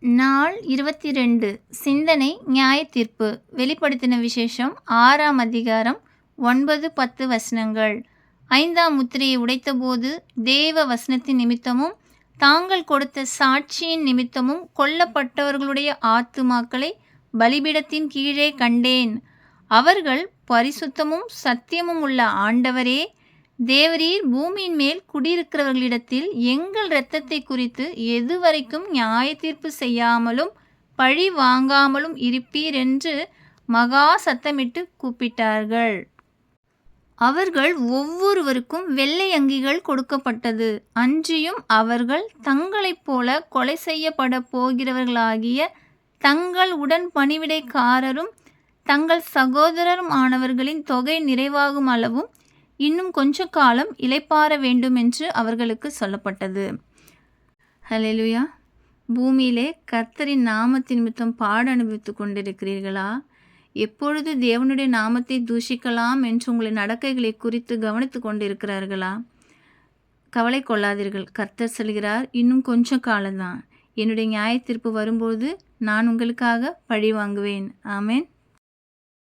நாள் 22 சிந்தனை நியாயத்தீர்ப்பு. வெளிப்படுத்தின விசேஷம் 6ஆம் அதிகாரம் 9-10 வசனங்கள். 5ஆம் முத்திரையை உடைத்தபோது தேவ வசனத்தின் நிமித்தமும் தாங்கள் கொடுத்த சாட்சியின் நிமித்தமும் கொல்லப்பட்டவர்களுடைய ஆத்துமாக்களை பலிபீடத்தின் கீழே கண்டேன். அவர்கள் பரிசுத்தமும் சத்தியமும் உள்ள ஆண்டவரே, தேவரீர் பூமியின் மேல் குடியிருக்கிறவர்களிடத்தில் எங்கள் இரத்தத்தை குறித்து எதுவரைக்கும் நியாயத்தீர்ப்பு செய்யாமலும் பழி வாங்காமலும் இருப்பீர் என்று மகா சத்தமிட்டு கூப்பிட்டார்கள். அவர்கள் ஒவ்வொருவருக்கும் வெள்ளை அங்கிகள் கொடுக்கப்பட்டது. அன்றியும் அவர்கள் தங்களைப் போல கொலை செய்யப்பட போகிறவர்களாகிய தங்கள் உடன் பணிவிடைக்காரரும் தங்கள் சகோதரரும் ஆனவர்களின் தொகை நிறைவாகும் அளவும் இன்னும் கொஞ்ச காலம் இளைப்பாற வேண்டும் என்று அவர்களுக்கு சொல்லப்பட்டது. ஹல்லேலூயா. பூமியிலே கர்த்தரின் நாமத்தின் நிமித்தம் பாட அனுபவித்து கொண்டிருக்கிறீர்களா? எப்பொழுது தேவனுடைய நாமத்தை தூஷிக்கலாம் என்று உங்களின் நடக்கைகளை குறித்து கவனித்து கொண்டிருக்கிறார்களா? கவலை கொள்ளாதீர்கள். கர்த்தர் சொல்கிறார், இன்னும் கொஞ்ச காலம்தான். என்னுடைய நியாய தீர்ப்பு வரும்போது நான் உங்களுக்காக பழி வாங்குவேன். ஆமென்.